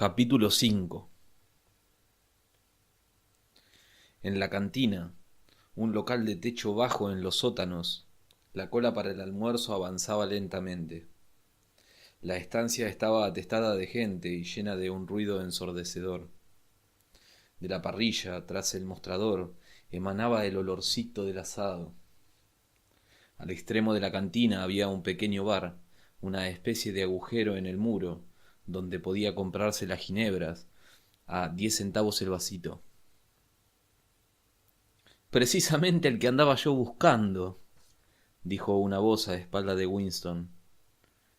Capítulo 5. En la cantina, un local de techo bajo en los sótanos, la cola para el almuerzo avanzaba lentamente. La estancia estaba atestada de gente y llena de un ruido ensordecedor. De la parrilla, tras el mostrador, emanaba el olorcito del asado. Al extremo de la cantina había un pequeño bar, una especie de agujero en el muro, donde podía comprarse las ginebras a 10 centavos el vasito. Precisamente el que andaba yo buscando, dijo una voz a espalda de Winston.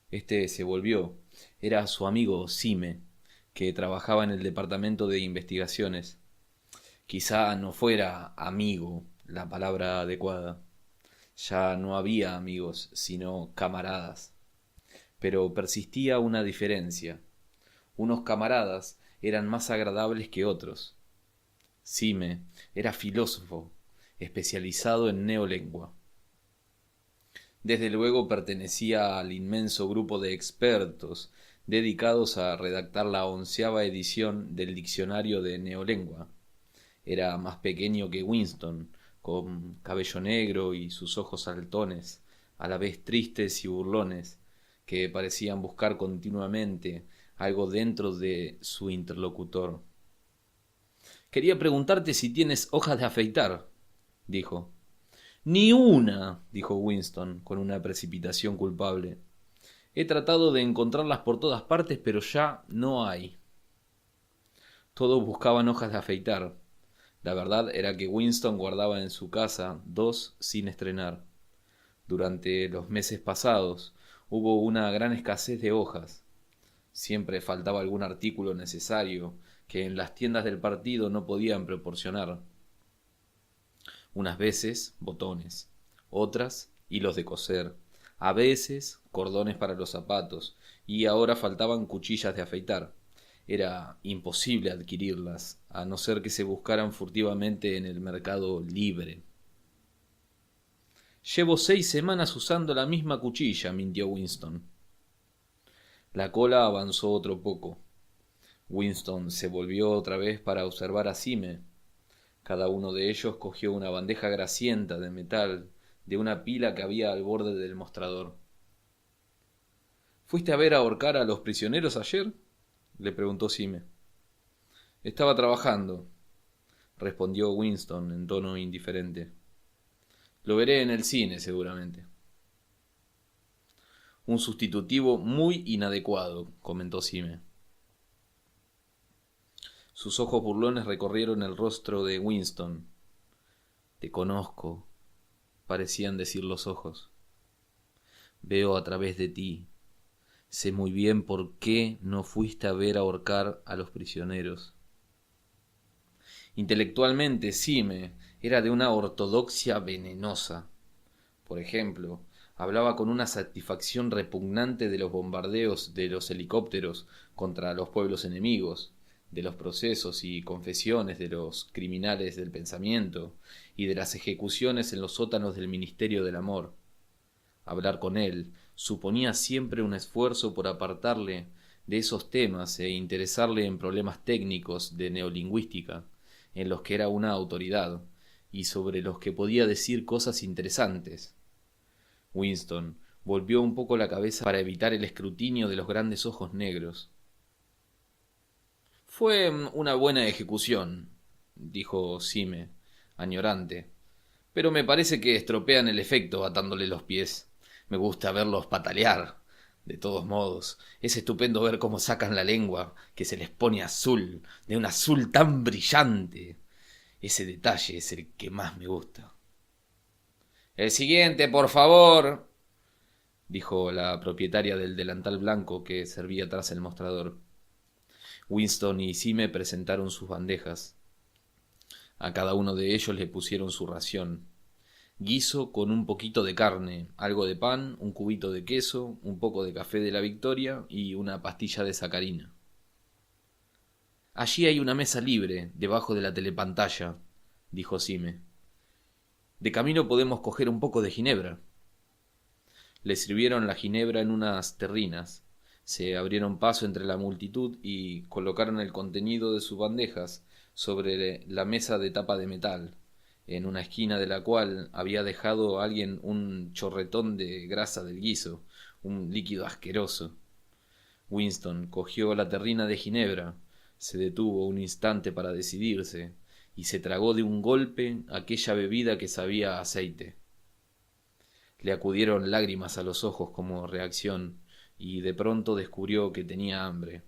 Este se volvió. Era su amigo Sime, que trabajaba en el departamento de investigaciones. Quizá no fuera amigo la palabra adecuada. Ya no había amigos, sino camaradas. Pero persistía una diferencia. Unos camaradas eran más agradables que otros. Sime era filósofo, especializado en neolengua. Desde luego pertenecía al inmenso grupo de expertos dedicados a redactar la 11ª edición del diccionario de neolengua. Era más pequeño que Winston, con cabello negro y sus ojos saltones, a la vez tristes y burlones, que parecían buscar continuamente algo dentro de su interlocutor. Quería preguntarte si tienes hojas de afeitar, dijo. Ni una, dijo Winston, con una precipitación culpable. He tratado de encontrarlas por todas partes, pero ya no hay. Todos buscaban hojas de afeitar. La verdad era que Winston guardaba en su casa 2 sin estrenar. Durante los meses pasados hubo una gran escasez de hojas. Siempre faltaba algún artículo necesario que en las tiendas del partido no podían proporcionar. Unas veces botones, otras hilos de coser, a veces cordones para los zapatos, y ahora faltaban cuchillas de afeitar. Era imposible adquirirlas, a no ser que se buscaran furtivamente en el mercado libre. Llevo 6 semanas usando la misma cuchilla, mintió Winston. La cola avanzó otro poco. Winston se volvió otra vez para observar a Sime. Cada uno de ellos cogió una bandeja grasienta de metal de una pila que había al borde del mostrador. ¿Fuiste a ver ahorcar a los prisioneros ayer? Le preguntó Sime. Estaba trabajando, respondió Winston en tono indiferente. Lo veré en el cine, seguramente. Un sustitutivo muy inadecuado, comentó Sime. Sus ojos burlones recorrieron el rostro de Winston. Te conozco, parecían decir los ojos. Veo a través de ti. Sé muy bien por qué no fuiste a ver ahorcar a los prisioneros. Intelectualmente, Sime era de una ortodoxia venenosa. Por ejemplo, hablaba con una satisfacción repugnante de los bombardeos de los helicópteros contra los pueblos enemigos, de los procesos y confesiones de los criminales del pensamiento y de las ejecuciones en los sótanos del Ministerio del Amor. Hablar con él suponía siempre un esfuerzo por apartarle de esos temas e interesarle en problemas técnicos de neolingüística, en los que era una autoridad, y sobre los que podía decir cosas interesantes. Winston volvió un poco la cabeza para evitar el escrutinio de los grandes ojos negros. Fue una buena ejecución, dijo Sime, añorante, pero me parece que estropean el efecto atándole los pies. Me gusta verlos patalear. De todos modos, es estupendo ver cómo sacan la lengua, que se les pone azul, de un azul tan brillante. Ese detalle es el que más me gusta. El siguiente, por favor, dijo la propietaria del delantal blanco que servía tras el mostrador. Winston y Sime presentaron sus bandejas. A cada uno de ellos le pusieron su ración. Guiso con un poquito de carne, algo de pan, un cubito de queso, un poco de café de la Victoria y una pastilla de sacarina. Allí hay una mesa libre, debajo de la telepantalla, dijo Sime. De camino podemos coger un poco de ginebra. Le sirvieron la ginebra en unas terrinas. Se abrieron paso entre la multitud y colocaron el contenido de sus bandejas sobre la mesa de tapa de metal, en una esquina de la cual había dejado alguien un chorretón de grasa del guiso, un líquido asqueroso. Winston cogió la terrina de ginebra, se detuvo un instante para decidirse, y se tragó de un golpe aquella bebida que sabía a aceite. Le acudieron lágrimas a los ojos como reacción, y de pronto descubrió que tenía hambre.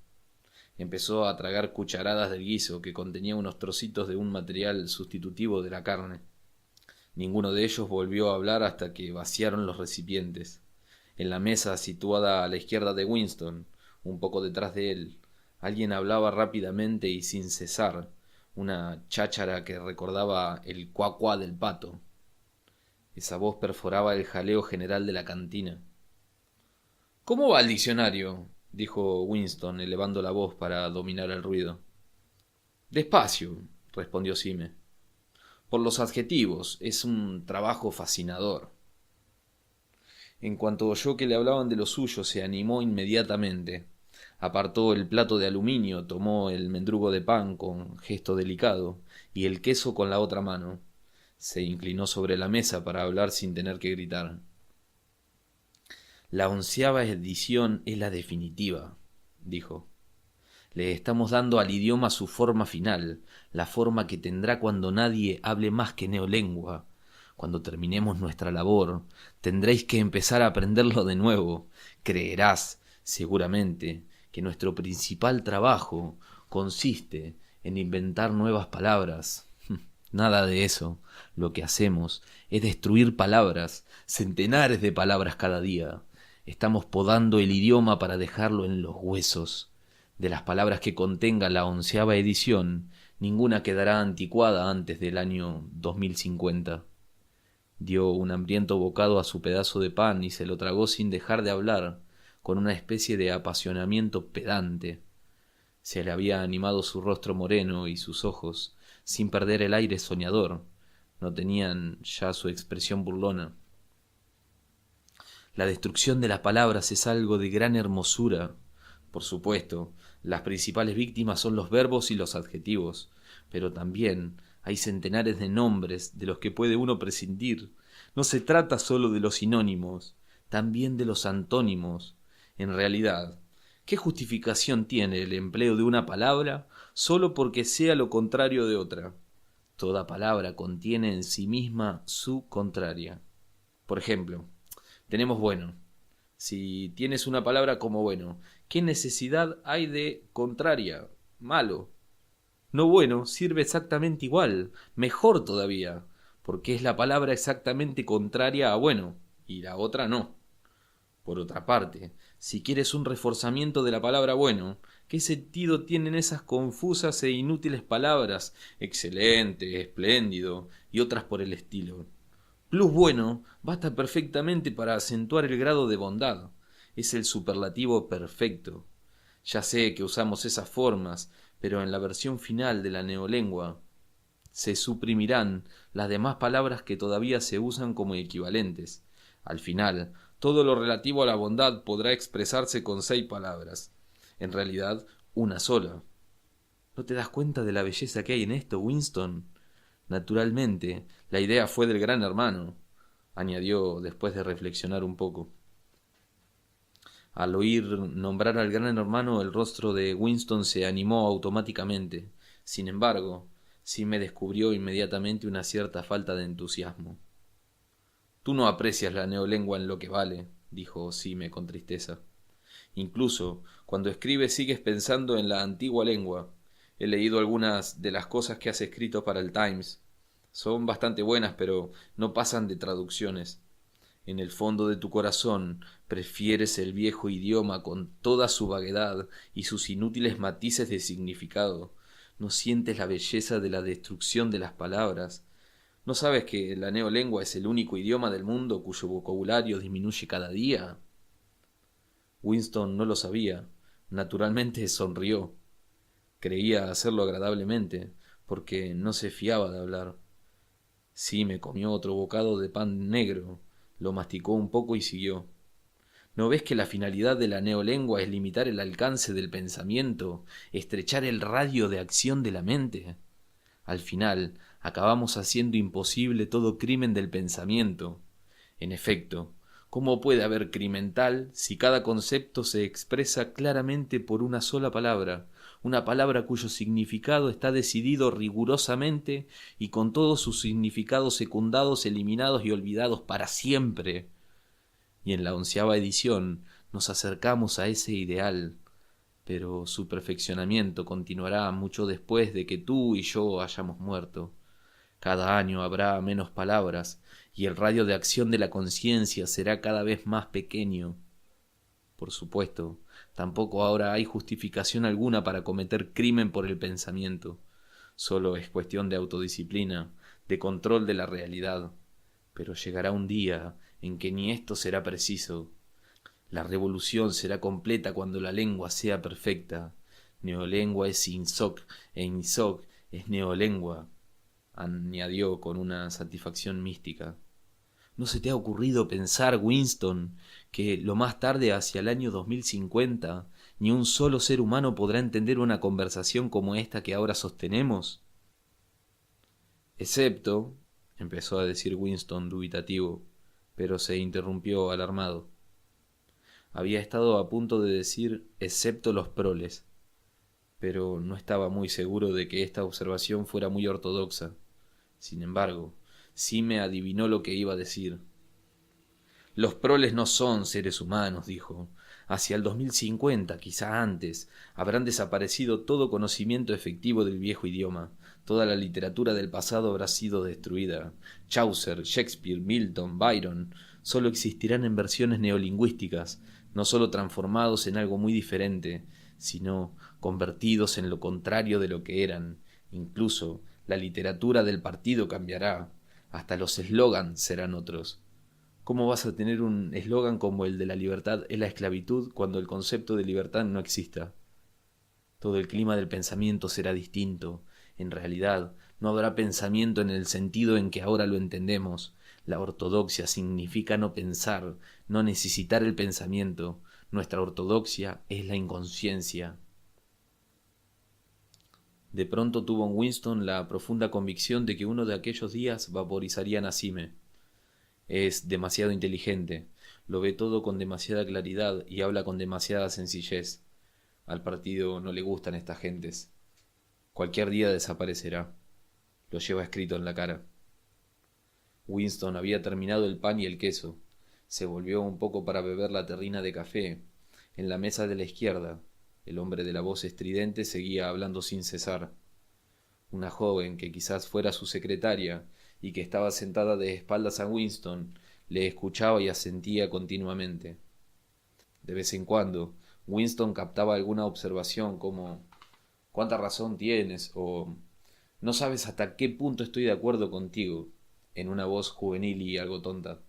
Empezó a tragar cucharadas del guiso que contenía unos trocitos de un material sustitutivo de la carne. Ninguno de ellos volvió a hablar hasta que vaciaron los recipientes. En la mesa situada a la izquierda de Winston, un poco detrás de él, alguien hablaba rápidamente y sin cesar, una cháchara que recordaba el cuá del pato. Esa voz perforaba el jaleo general de la cantina. ¿Cómo va el diccionario?, dijo Winston, elevando la voz para dominar el ruido. Despacio, respondió Sime. Por los adjetivos, es un trabajo fascinador. En cuanto oyó que le hablaban de lo suyo, se animó inmediatamente. Apartó el plato de aluminio, tomó el mendrugo de pan con gesto delicado y el queso con la otra mano. Se inclinó sobre la mesa para hablar sin tener que gritar. La 11ª edición es la definitiva, dijo. Le estamos dando al idioma su forma final, la forma que tendrá cuando nadie hable más que neolengua. Cuando terminemos nuestra labor, tendréis que empezar a aprenderlo de nuevo. Creerás, seguramente, que nuestro principal trabajo consiste en inventar nuevas palabras. Nada de eso. Lo que hacemos es destruir palabras, centenares de palabras cada día. Estamos podando el idioma para dejarlo en los huesos. De las palabras que contenga la 11ª edición, ninguna quedará anticuada antes del año 2050. Dio un hambriento bocado a su pedazo de pan y se lo tragó sin dejar de hablar, con una especie de apasionamiento pedante. Se le había animado su rostro moreno y sus ojos, sin perder el aire soñador, no tenían ya su expresión burlona. La destrucción de las palabras es algo de gran hermosura. Por supuesto, las principales víctimas son los verbos y los adjetivos, pero también hay centenares de nombres de los que puede uno prescindir. No se trata sólo de los sinónimos, también de los antónimos. En realidad, ¿qué justificación tiene el empleo de una palabra sólo porque sea lo contrario de otra? Toda palabra contiene en sí misma su contraria. Por ejemplo, tenemos bueno. Si tienes una palabra como bueno, ¿qué necesidad hay de contraria, malo? No bueno sirve exactamente igual, mejor todavía, porque es la palabra exactamente contraria a bueno, y la otra no. Por otra parte, si quieres un reforzamiento de la palabra bueno, ¿qué sentido tienen esas confusas e inútiles palabras excelente, espléndido y otras por el estilo? Plus bueno basta perfectamente para acentuar el grado de bondad. Es el superlativo perfecto. Ya sé que usamos esas formas, pero en la versión final de la neolengua se suprimirán las demás palabras que todavía se usan como equivalentes. Al final, todo lo relativo a la bondad podrá expresarse con 6 palabras. En realidad, una sola. ¿No te das cuenta de la belleza que hay en esto, Winston? Naturalmente, la idea fue del Gran Hermano, añadió después de reflexionar un poco. Al oír nombrar al Gran Hermano, el rostro de Winston se animó automáticamente. Sin embargo, sí me descubrió inmediatamente una cierta falta de entusiasmo. Tú no aprecias la neolengua en lo que vale, dijo Sime con tristeza. Incluso cuando escribes sigues pensando en la antigua lengua. He leído algunas de las cosas que has escrito para el Times. Son bastante buenas, pero no pasan de traducciones. En el fondo de tu corazón prefieres el viejo idioma con toda su vaguedad y sus inútiles matices de significado. No sientes la belleza de la destrucción de las palabras. ¿No sabes que la neolengua es el único idioma del mundo cuyo vocabulario disminuye cada día? Winston no lo sabía. Naturalmente sonrió. Creía hacerlo agradablemente, porque no se fiaba de hablar. Sí, me comió otro bocado de pan negro, lo masticó un poco y siguió. ¿No ves que la finalidad de la neolengua es limitar el alcance del pensamiento, estrechar el radio de acción de la mente? Al final, acabamos haciendo imposible todo crimen del pensamiento. En efecto, ¿cómo puede haber crimen tal si cada concepto se expresa claramente por una palabra cuyo significado está decidido rigurosamente y con todos sus significados secundados, eliminados y olvidados para siempre? Y en la 11ª edición nos acercamos a ese ideal, pero su perfeccionamiento continuará mucho después de que tú y yo hayamos muerto. Cada año habrá menos palabras y el radio de acción de la conciencia será cada vez más pequeño. Por supuesto, tampoco ahora hay justificación alguna para cometer crimen por el pensamiento. Solo es cuestión de autodisciplina, de control de la realidad. Pero llegará un día en que ni esto será preciso. La revolución será completa cuando la lengua sea perfecta. Neolengua es Insoc e Insoc es neolengua, añadió con una satisfacción mística. ¿No se te ha ocurrido pensar, Winston, que lo más tarde, hacia el año 2050, ni un solo ser humano podrá entender una conversación como esta que ahora sostenemos? Excepto, empezó a decir Winston dubitativo, pero se interrumpió alarmado. Había estado a punto de decir excepto los proles, pero no estaba muy seguro de que esta observación fuera muy ortodoxa. Sin embargo, sí me adivinó lo que iba a decir. Los proles no son seres humanos, dijo. Hacia el 2050, quizá antes, habrán desaparecido todo conocimiento efectivo del viejo idioma. Toda la literatura del pasado habrá sido destruida. Chaucer, Shakespeare, Milton, Byron, solo existirán en versiones neolingüísticas, no solo transformados en algo muy diferente, sino convertidos en lo contrario de lo que eran. Incluso la literatura del partido cambiará. Hasta los eslogans serán otros. ¿Cómo vas a tener un eslogan como el de la libertad es la esclavitud cuando el concepto de libertad no exista? Todo el clima del pensamiento será distinto. En realidad, no habrá pensamiento en el sentido en que ahora lo entendemos. La ortodoxia significa no pensar, no necesitar el pensamiento. Nuestra ortodoxia es la inconsciencia. De pronto tuvo en Winston la profunda convicción de que uno de aquellos días vaporizaría a Nasime. Es demasiado inteligente, lo ve todo con demasiada claridad y habla con demasiada sencillez. Al partido no le gustan estas gentes. Cualquier día desaparecerá. Lo lleva escrito en la cara. Winston había terminado el pan y el queso. Se volvió un poco para beber la terrina de café. En la mesa de la izquierda, el hombre de la voz estridente seguía hablando sin cesar. Una joven que quizás fuera su secretaria y que estaba sentada de espaldas a Winston le escuchaba y asentía continuamente. De vez en cuando, Winston captaba alguna observación como «¿Cuánta razón tienes?» o «No sabes hasta qué punto estoy de acuerdo contigo», en una voz juvenil y algo tonta.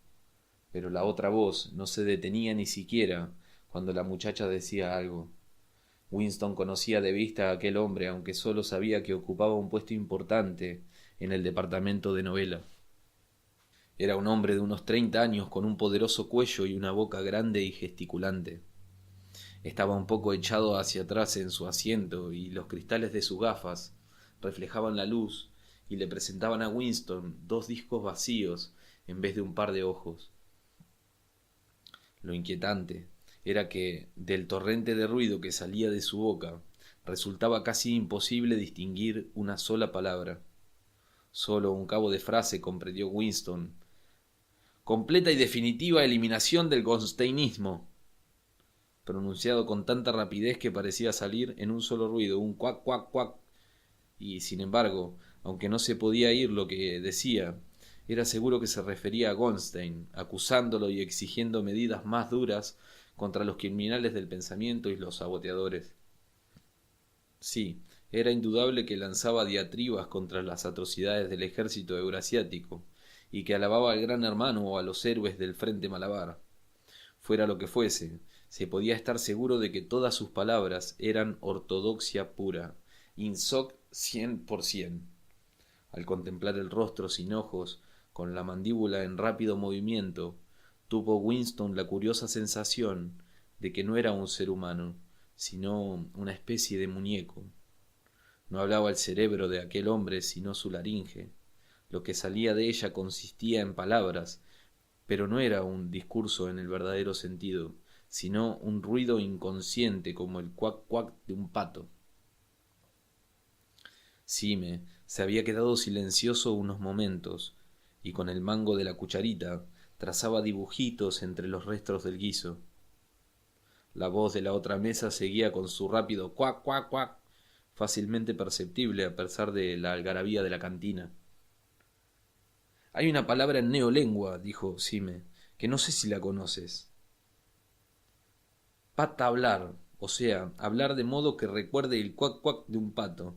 Pero la otra voz no se detenía ni siquiera cuando la muchacha decía algo. Winston conocía de vista a aquel hombre, aunque solo sabía que ocupaba un puesto importante en el departamento de novela. Era un hombre de unos 30 años con un poderoso cuello y una boca grande y gesticulante. Estaba un poco echado hacia atrás en su asiento y los cristales de sus gafas reflejaban la luz y le presentaban a Winston 2 discos vacíos en vez de un par de ojos. Lo inquietante era que, del torrente de ruido que salía de su boca, resultaba casi imposible distinguir una sola palabra. Solo un cabo de frase comprendió Winston. «Completa y definitiva eliminación del gonsteinismo», pronunciado con tanta rapidez que parecía salir en un solo ruido, un cuac, cuac, cuac. Y, sin embargo, aunque no se podía oír lo que decía, era seguro que se refería a Goldstein, acusándolo y exigiendo medidas más duras contra los criminales del pensamiento y los saboteadores. Sí, era indudable que lanzaba diatribas contra las atrocidades del ejército eurasiático, y que alababa al Gran Hermano o a los héroes del Frente Malabar. Fuera lo que fuese, se podía estar seguro de que todas sus palabras eran ortodoxia pura, insoc 100%. Al contemplar el rostro sin ojos, con la mandíbula en rápido movimiento, tuvo Winston la curiosa sensación de que no era un ser humano, sino una especie de muñeco. No hablaba el cerebro de aquel hombre, sino su laringe. Lo que salía de ella consistía en palabras, pero no era un discurso en el verdadero sentido, sino un ruido inconsciente como el cuac cuac de un pato. Sime se había quedado silencioso unos momentos, y con el mango de la cucharita trazaba dibujitos entre los restos del guiso. La voz de la otra mesa seguía con su rápido cuac cuac cuac, fácilmente perceptible a pesar de la algarabía de la cantina. Hay una palabra en neolengua, dijo Sime, que no sé si la conoces. Patablar, o sea, hablar de modo que recuerde el cuac cuac de un pato.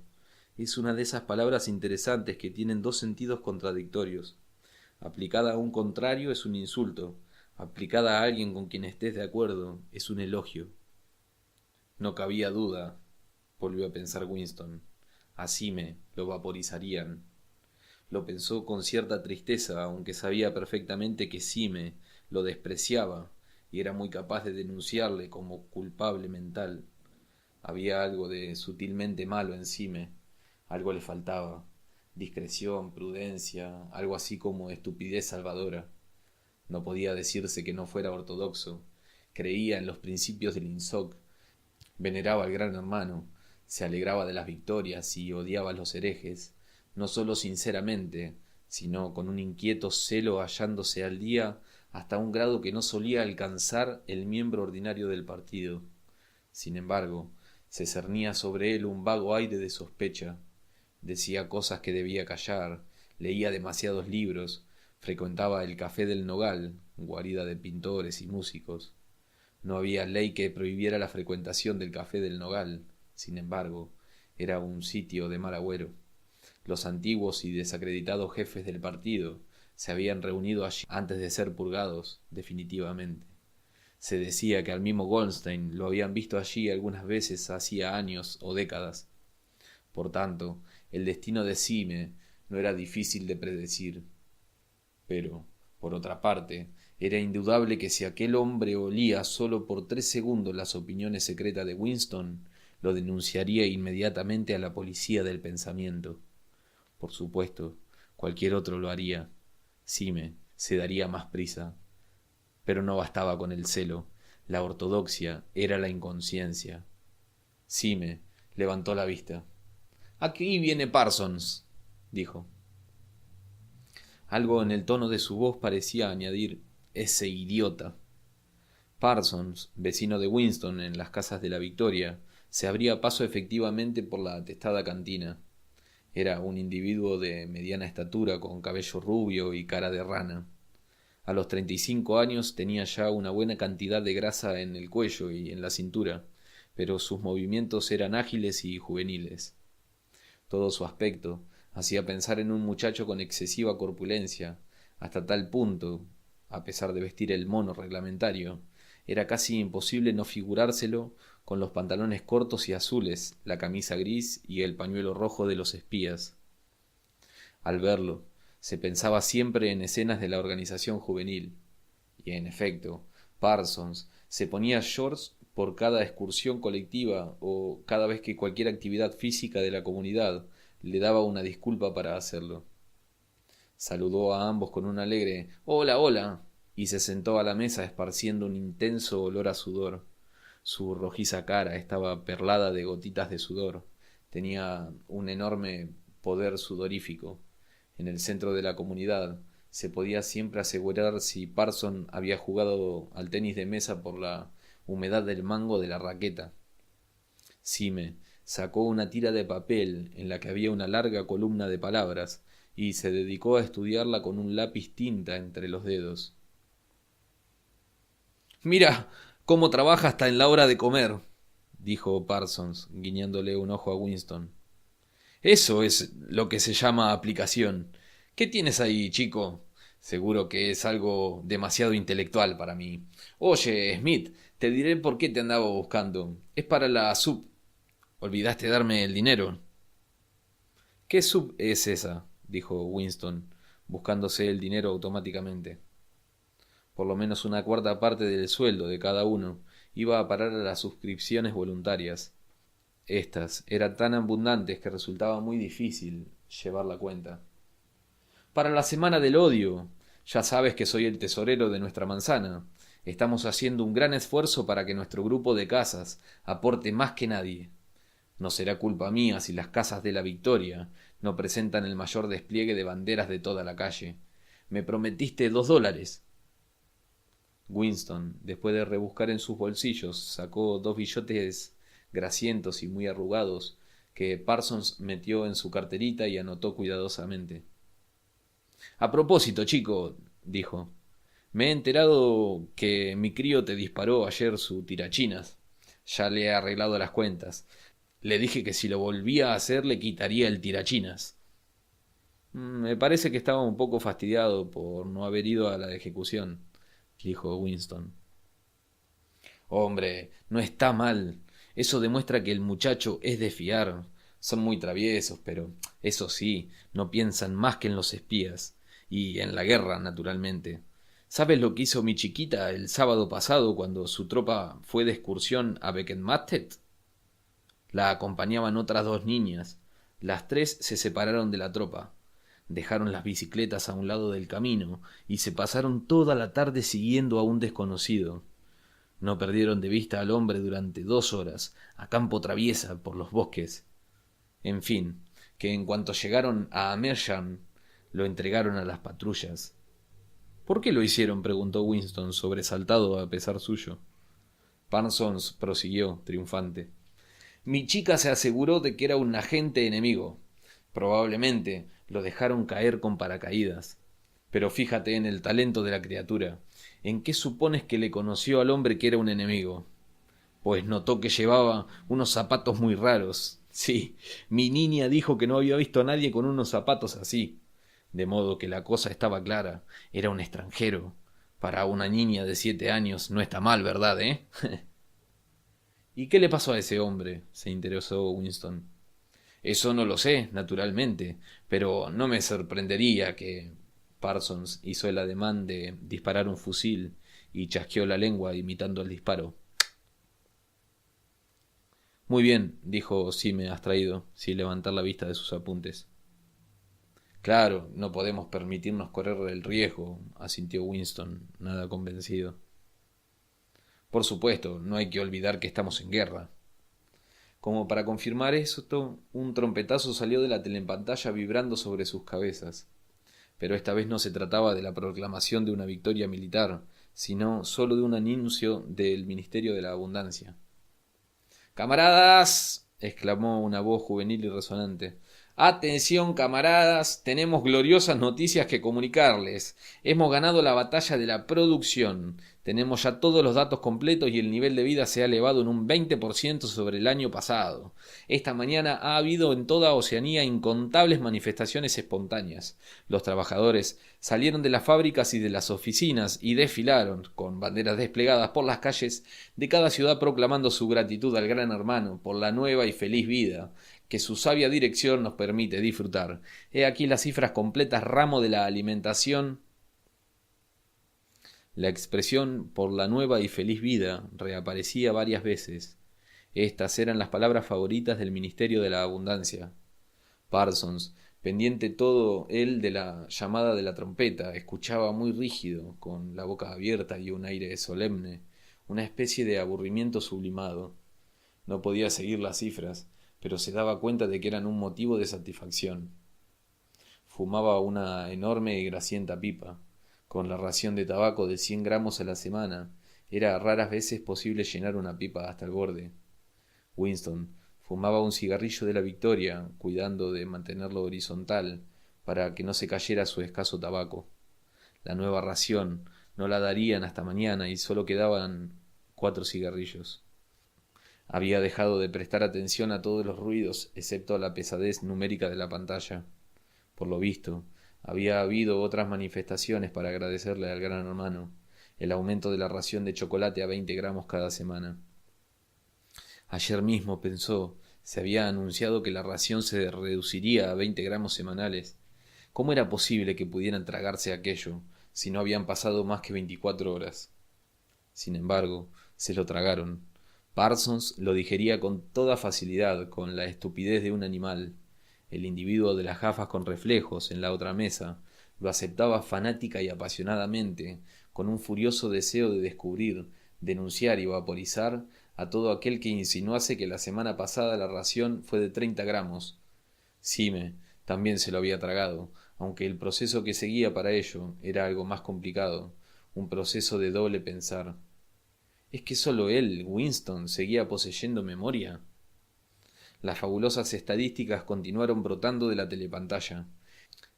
Es una de esas palabras interesantes que tienen dos sentidos contradictorios. Aplicada a un contrario es un insulto, aplicada a alguien con quien estés de acuerdo es un elogio. No cabía duda, volvió a pensar Winston. Así me lo vaporizarían. Lo pensó con cierta tristeza, aunque sabía perfectamente que Sime lo despreciaba y era muy capaz de denunciarle como culpable mental. Había algo de sutilmente malo en Sime, algo le faltaba, discreción, prudencia, algo así como estupidez salvadora. No podía decirse que no fuera ortodoxo, creía en los principios del INSOC, veneraba al gran hermano, se alegraba de las victorias y odiaba a los herejes, no sólo sinceramente, sino con un inquieto celo hallándose al día hasta un grado que no solía alcanzar el miembro ordinario del partido. Sin embargo, se cernía sobre él un vago aire de sospecha. Decía cosas que debía callar, leía demasiados libros, frecuentaba el Café del Nogal, guarida de pintores y músicos. No había ley que prohibiera la frecuentación del Café del Nogal. Sin embargo, era un sitio de mal agüero. Los antiguos y desacreditados jefes del partido se habían reunido allí antes de ser purgados definitivamente. Se decía que al mismo Goldstein lo habían visto allí algunas veces hacía años o décadas. Por tanto, el destino de Sime no era difícil de predecir. Pero, por otra parte, era indudable que si aquel hombre olía solo por 3 segundos las opiniones secretas de Winston, lo denunciaría inmediatamente a la policía del pensamiento. Por supuesto, cualquier otro lo haría. Sime se daría más prisa. Pero no bastaba con el celo. La ortodoxia era la inconsciencia. Sime levantó la vista. Aquí viene Parsons, dijo. Algo en el tono de su voz parecía añadir ese idiota. Parsons, vecino de Winston en las casas de la Victoria, se abría paso efectivamente por la atestada cantina. Era un individuo de mediana estatura, con cabello rubio y cara de rana. A los 35 años tenía ya una buena cantidad de grasa en el cuello y en la cintura, pero sus movimientos eran ágiles y juveniles. Todo su aspecto hacía pensar en un muchacho con excesiva corpulencia, hasta tal punto, a pesar de vestir el mono reglamentario, era casi imposible no figurárselo con los pantalones cortos y azules, la camisa gris y el pañuelo rojo de los espías. Al verlo, se pensaba siempre en escenas de la organización juvenil, y en efecto, Parsons se ponía shorts por cada excursión colectiva o cada vez que cualquier actividad física de la comunidad le daba una disculpa para hacerlo. Saludó a ambos con un alegre «Hola, hola», y se sentó a la mesa esparciendo un intenso olor a sudor. Su rojiza cara estaba perlada de gotitas de sudor. Tenía un enorme poder sudorífico. En el centro de la comunidad se podía siempre asegurar si Parson había jugado al tenis de mesa por la humedad del mango de la raqueta. Sime sacó una tira de papel en la que había una larga columna de palabras y se dedicó a estudiarla con un lápiz tinta entre los dedos. «Mira cómo trabaja hasta en la hora de comer», dijo Parsons, guiñándole un ojo a Winston. «Eso es lo que se llama aplicación. ¿Qué tienes ahí, chico? Seguro que es algo demasiado intelectual para mí. Oye, Smith, te diré por qué te andaba buscando. Es para la sub. Olvidaste darme el dinero». «¿Qué sub es esa?», dijo Winston, buscándose el dinero automáticamente. Por lo menos una cuarta parte del sueldo de cada uno iba a parar a las suscripciones voluntarias. Estas eran tan abundantes que resultaba muy difícil llevar la cuenta. Para la semana del odio, ya sabes que soy el tesorero de nuestra manzana. Estamos haciendo un gran esfuerzo para que nuestro grupo de casas aporte más que nadie. No será culpa mía si las casas de la Victoria no presentan el mayor despliegue de banderas de toda la calle. Me prometiste $2. Winston, después de rebuscar en sus bolsillos, sacó 2 billetes grasientos y muy arrugados que Parsons metió en su carterita y anotó cuidadosamente. A propósito, chico, dijo, me he enterado que mi crío te disparó ayer su tirachinas. Ya le he arreglado las cuentas. Le dije que si lo volvía a hacer le quitaría el tirachinas. Me parece que estaba un poco fastidiado por no haber ido a la ejecución, dijo Winston. Hombre, no está mal. Eso demuestra que el muchacho es de fiar. Son muy traviesos, pero eso sí, no piensan más que en los espías. Y en la guerra, naturalmente. ¿Sabes lo que hizo mi chiquita el sábado pasado cuando su tropa fue de excursión a Beckensmastet? La acompañaban otras 2 niñas. Las 3 se separaron de la tropa. Dejaron las bicicletas a un lado del camino y se pasaron toda la tarde siguiendo a un desconocido. No perdieron de vista al hombre durante 2 horas, a campo traviesa por los bosques. En fin, que en cuanto llegaron a Amersham, lo entregaron a las patrullas. ¿Por qué lo hicieron?, preguntó Winston, sobresaltado a pesar suyo. Parsons prosiguió, triunfante. Mi chica se aseguró de que era un agente enemigo. Probablemente lo dejaron caer con paracaídas. Pero fíjate en el talento de la criatura. ¿En qué supones que le conoció al hombre que era un enemigo? Pues notó que llevaba unos zapatos muy raros. Sí, mi niña dijo que no había visto a nadie con unos zapatos así. De modo que la cosa estaba clara. Era un extranjero. Para una niña de 7 años no está mal, ¿verdad, ¿Y qué le pasó a ese hombre?, se interesó Winston. Eso no lo sé, naturalmente, pero no me sorprendería que... Parsons hizo el ademán de disparar un fusil y chasqueó la lengua imitando el disparo. Muy bien, dijo Sime abstraído, sin levantar la vista de sus apuntes. Claro, no podemos permitirnos correr el riesgo, asintió Winston, nada convencido. Por supuesto, no hay que olvidar que estamos en guerra. Como para confirmar esto, un trompetazo salió de la telepantalla vibrando sobre sus cabezas. Pero esta vez no se trataba de la proclamación de una victoria militar, sino sólo de un anuncio del Ministerio de la Abundancia. ¡Camaradas!, exclamó una voz juvenil y resonante. Atención, camaradas, tenemos gloriosas noticias que comunicarles. Hemos ganado la batalla de la producción. Tenemos ya todos los datos completos y el nivel de vida se ha elevado en un 20% sobre el año pasado. Esta mañana ha habido en toda Oceanía incontables manifestaciones espontáneas. Los trabajadores salieron de las fábricas y de las oficinas y desfilaron, con banderas desplegadas por las calles de cada ciudad proclamando su gratitud al Gran Hermano por la nueva y feliz vida que su sabia dirección nos permite disfrutar. He aquí las cifras completas, ramo de la alimentación. La expresión por la nueva y feliz vida reaparecía varias veces. Estas eran las palabras favoritas del Ministerio de la Abundancia. Parsons, pendiente todo él de la llamada de la trompeta, escuchaba muy rígido, con la boca abierta y un aire solemne, una especie de aburrimiento sublimado. No podía seguir las cifras, pero se daba cuenta de que eran un motivo de satisfacción. Fumaba una enorme y grasienta pipa. Con la ración de tabaco de 100 gramos a la semana, era raras veces posible llenar una pipa hasta el borde. Winston fumaba un cigarrillo de la Victoria, cuidando de mantenerlo horizontal, para que no se cayera su escaso tabaco. La nueva ración no la darían hasta mañana y solo quedaban 4 cigarrillos. Había dejado de prestar atención a todos los ruidos, excepto a la pesadez numérica de la pantalla. Por lo visto, había habido otras manifestaciones para agradecerle al Gran Hermano, el aumento de la ración de chocolate a 20 gramos cada semana. Ayer mismo, pensó, se había anunciado que la ración se reduciría a 20 gramos semanales. ¿Cómo era posible que pudieran tragarse aquello, si no habían pasado más que 24 horas. Sin embargo, se lo tragaron. Parsons lo digería con toda facilidad, con la estupidez de un animal. El individuo de las gafas con reflejos en la otra mesa lo aceptaba fanática y apasionadamente, con un furioso deseo de descubrir, denunciar y vaporizar a todo aquel que insinuase que la semana pasada la ración fue de 30 gramos. Sime también se lo había tragado, aunque el proceso que seguía para ello era algo más complicado, un proceso de doble pensar. ¿Es que solo él, Winston, seguía poseyendo memoria? Las fabulosas estadísticas continuaron brotando de la telepantalla.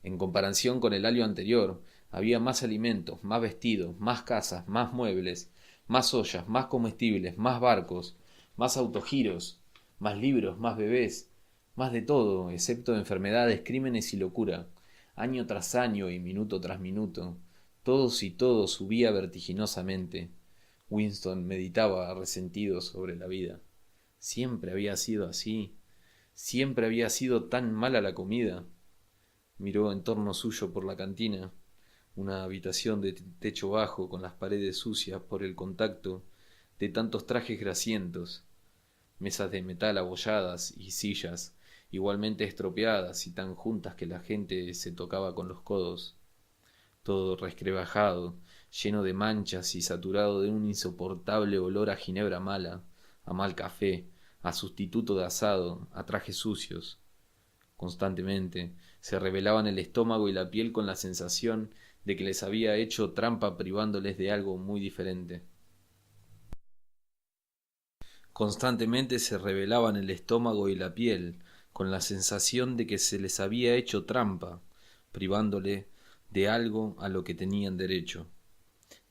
En comparación con el año anterior, había más alimentos, más vestidos, más casas, más muebles, más ollas, más comestibles, más barcos, más autogiros, más libros, más bebés, más de todo, excepto enfermedades, crímenes y locura. Año tras año y minuto tras minuto, todos y todo subía vertiginosamente. Winston meditaba resentido sobre la vida. Siempre había sido así. Siempre había sido tan mala la comida. Miró en torno suyo por la cantina, una habitación de techo bajo con las paredes sucias por el contacto de tantos trajes grasientos, mesas de metal abolladas y sillas igualmente estropeadas y tan juntas que la gente se tocaba con los codos, todo resquebrajado, lleno de manchas y saturado de un insoportable olor a ginebra mala, a mal café, a sustituto de asado, a trajes sucios. Constantemente se revelaban el estómago y la piel con la sensación de que les había hecho trampa privándoles de algo muy diferente. Constantemente se revelaban el estómago y la piel con la sensación de que se les había hecho trampa, privándole de algo a lo que tenían derecho.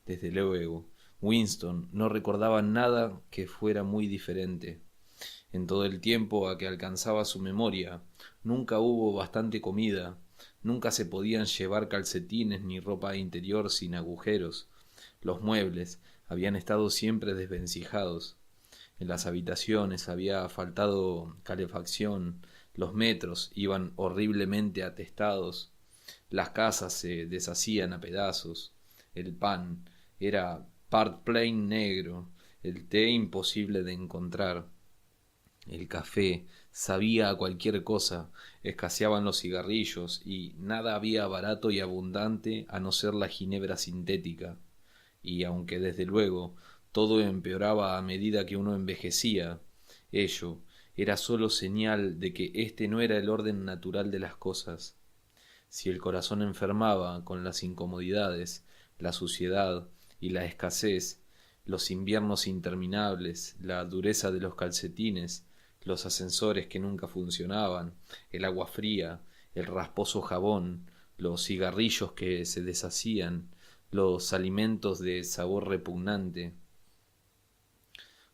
Desde luego, Winston no recordaba nada que fuera muy diferente. En todo el tiempo a que alcanzaba su memoria, nunca hubo bastante comida, nunca se podían llevar calcetines ni ropa interior sin agujeros. Los muebles habían estado siempre desvencijados. En las habitaciones había faltado calefacción, los metros iban horriblemente atestados, las casas se deshacían a pedazos, el pan era part plain negro, el té imposible de encontrar. El café sabía a cualquier cosa, escaseaban los cigarrillos y nada había barato y abundante a no ser la ginebra sintética. Y aunque desde luego todo empeoraba a medida que uno envejecía, ello era sólo señal de que este no era el orden natural de las cosas. Si el corazón enfermaba con las incomodidades, la suciedad y la escasez, los inviernos interminables, la dureza de los calcetines, los ascensores que nunca funcionaban, el agua fría, el rasposo jabón, los cigarrillos que se deshacían, los alimentos de sabor repugnante.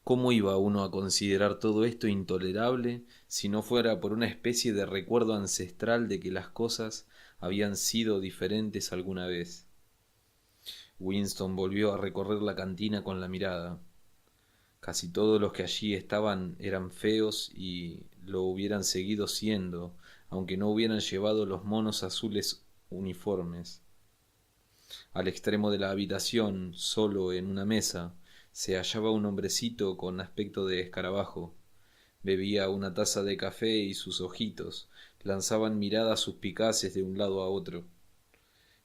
¿Cómo iba uno a considerar todo esto intolerable si no fuera por una especie de recuerdo ancestral de que las cosas habían sido diferentes alguna vez? Winston volvió a recorrer la cantina con la mirada. Casi todos los que allí estaban eran feos y lo hubieran seguido siendo, aunque no hubieran llevado los monos azules uniformes. Al extremo de la habitación, solo en una mesa, se hallaba un hombrecito con aspecto de escarabajo. Bebía una taza de café y sus ojitos lanzaban miradas suspicaces de un lado a otro.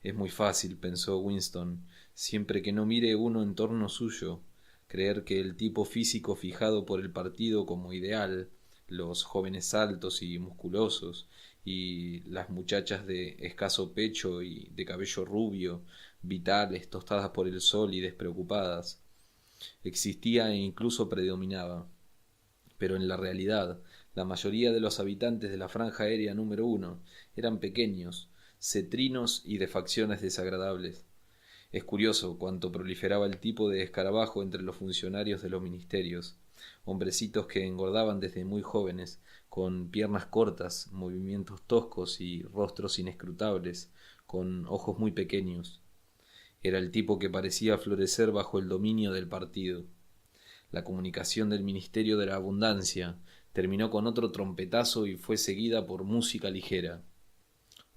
Es muy fácil, pensó Winston, siempre que no mire uno en torno suyo, creer que el tipo físico fijado por el partido como ideal, los jóvenes altos y musculosos, y las muchachas de escaso pecho y de cabello rubio, vitales, tostadas por el sol y despreocupadas, existía e incluso predominaba. Pero en la realidad, la mayoría de los habitantes de la franja aérea número 1 eran pequeños, cetrinos y de facciones desagradables. Es curioso cuánto proliferaba el tipo de escarabajo entre los funcionarios de los ministerios, hombrecitos que engordaban desde muy jóvenes, con piernas cortas, movimientos toscos y rostros inescrutables, con ojos muy pequeños. Era el tipo que parecía florecer bajo el dominio del partido. La comunicación del Ministerio de la Abundancia terminó con otro trompetazo y fue seguida por música ligera.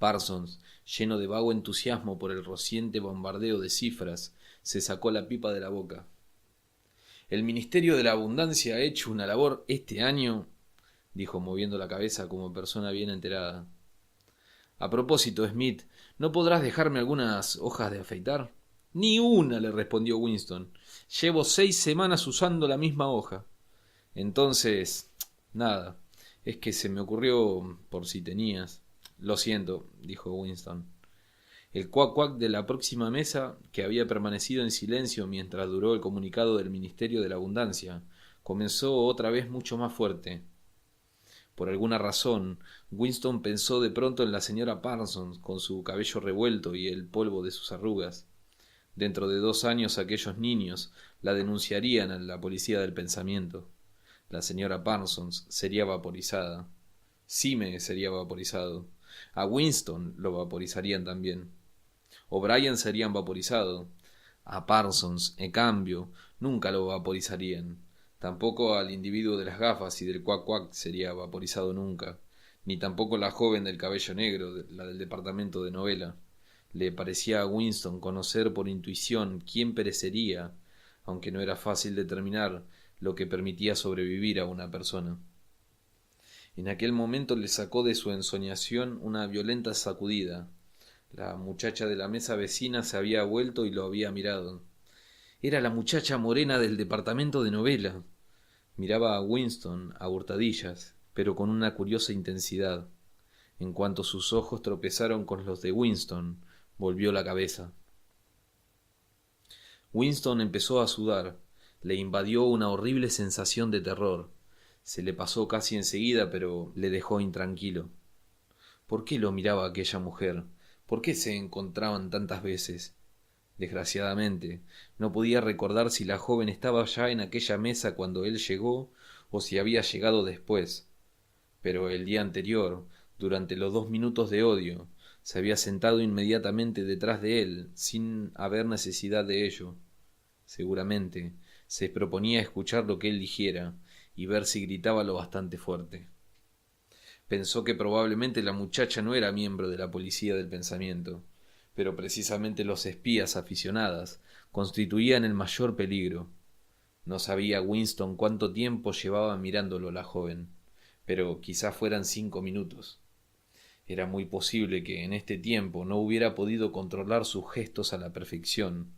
Parsons, lleno de vago entusiasmo por el rociente bombardeo de cifras, se sacó la pipa de la boca. El Ministerio de la Abundancia ha hecho una labor este año, dijo moviendo la cabeza como persona bien enterada. A propósito, Smith, ¿no podrás dejarme algunas hojas de afeitar? Ni una, le respondió Winston. Llevo 6 semanas usando la misma hoja. Entonces, nada, es que se me ocurrió por si tenías. Lo siento, dijo Winston. El cuac cuac de la próxima mesa, que había permanecido en silencio mientras duró el comunicado del Ministerio de la Abundancia, comenzó otra vez mucho más fuerte. Por alguna razón, Winston pensó de pronto en la señora Parsons, con su cabello revuelto y el polvo de sus arrugas. Dentro de 2 años aquellos niños la denunciarían a la policía del pensamiento. La señora Parsons sería vaporizada. Sime sería vaporizado. A Winston lo vaporizarían también. O'Brien serían vaporizado. A Parsons, en cambio, nunca lo vaporizarían. Tampoco al individuo de las gafas y del cuac cuac sería vaporizado nunca. Ni tampoco la joven del cabello negro, la del departamento de novela. Le parecía a Winston conocer por intuición quién perecería, aunque no era fácil determinar lo que permitía sobrevivir a una persona. En aquel momento le sacó de su ensoñación una violenta sacudida. La muchacha de la mesa vecina se había vuelto y lo había mirado. Era la muchacha morena del departamento de novela. Miraba a Winston a hurtadillas, pero con una curiosa intensidad. En cuanto sus ojos tropezaron con los de Winston, volvió la cabeza. Winston empezó a sudar. Le invadió una horrible sensación de terror. Se le pasó casi enseguida, pero le dejó intranquilo. ¿Por qué lo miraba aquella mujer? ¿Por qué se encontraban tantas veces? Desgraciadamente, no podía recordar si la joven estaba ya en aquella mesa cuando él llegó o si había llegado después. Pero el día anterior, durante los 2 minutos de odio, se había sentado inmediatamente detrás de él, sin haber necesidad de ello. Seguramente se proponía escuchar lo que él dijera y ver si gritaba lo bastante fuerte. Pensó que probablemente la muchacha no era miembro de la policía del pensamiento, pero precisamente los espías aficionadas constituían el mayor peligro. No sabía Winston cuánto tiempo llevaba mirándolo la joven, pero quizá fueran 5 minutos. Era muy posible que en este tiempo no hubiera podido controlar sus gestos a la perfección.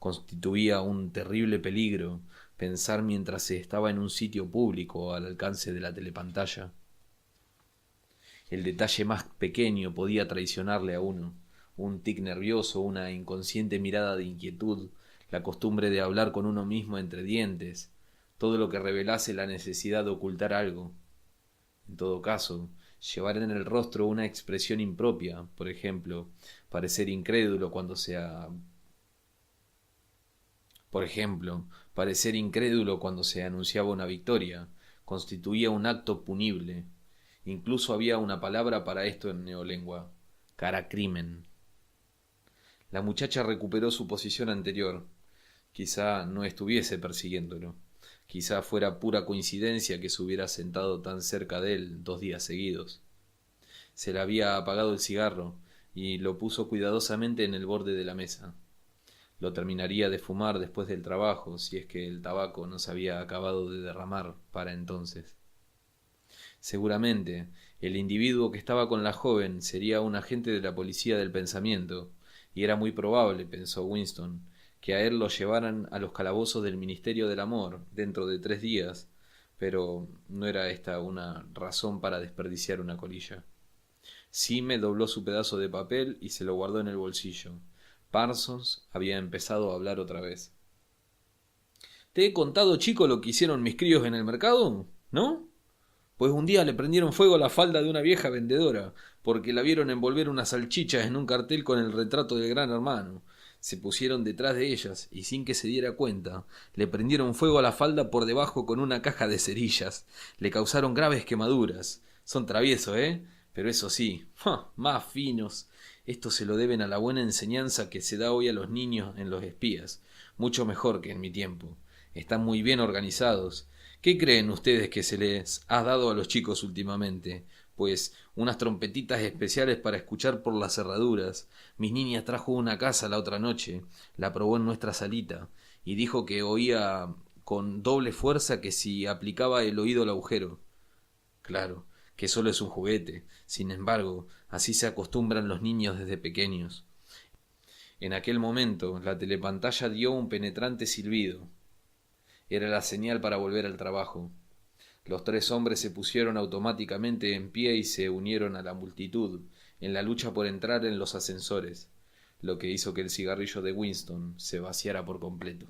Constituía un terrible peligro pensar mientras se estaba en un sitio público al alcance de la telepantalla. El detalle más pequeño podía traicionarle a uno. Un tic nervioso, una inconsciente mirada de inquietud, la costumbre de hablar con uno mismo entre dientes, todo lo que revelase la necesidad de ocultar algo. En todo caso, llevar en el rostro una expresión impropia, por ejemplo, parecer incrédulo cuando se anunciaba una victoria, constituía un acto punible. Incluso había una palabra para esto en neolengua: caracrimen. La muchacha recuperó su posición anterior. Quizá no estuviese persiguiéndolo. Quizá fuera pura coincidencia que se hubiera sentado tan cerca de él 2 días seguidos. Se le había apagado el cigarro y lo puso cuidadosamente en el borde de la mesa. Lo terminaría de fumar después del trabajo, si es que el tabaco no se había acabado de derramar para entonces. Seguramente, el individuo que estaba con la joven sería un agente de la policía del pensamiento, y era muy probable, pensó Winston, que a él lo llevaran a los calabozos del Ministerio del Amor dentro de 3 días, pero no era esta una razón para desperdiciar una colilla. Sime dobló su pedazo de papel y se lo guardó en el bolsillo. Parsons había empezado a hablar otra vez. ¿Te he contado, chico, lo que hicieron mis críos en el mercado? ¿No? Pues un día le prendieron fuego a la falda de una vieja vendedora, porque la vieron envolver unas salchichas en un cartel con el retrato del Gran Hermano. Se pusieron detrás de ellas y sin que se diera cuenta, le prendieron fuego a la falda por debajo con una caja de cerillas. Le causaron graves quemaduras. Son traviesos, ¿eh? Pero eso sí, más finos. Esto se lo deben a la buena enseñanza que se da hoy a los niños en los espías. Mucho mejor que en mi tiempo. Están muy bien organizados. ¿Qué creen ustedes que se les ha dado a los chicos últimamente? pues unas trompetitas especiales para escuchar por las cerraduras. Mis niñas trajo una casa la otra noche, la probó en nuestra salita, y dijo que oía con doble fuerza que si aplicaba el oído al agujero. Claro, que solo es un juguete. Sin embargo, así se acostumbran los niños desde pequeños. En aquel momento, la telepantalla dio un penetrante silbido. Era la señal para volver al trabajo. Los tres hombres se pusieron automáticamente en pie y se unieron a la multitud en la lucha por entrar en los ascensores, lo que hizo que el cigarrillo de Winston se vaciara por completo.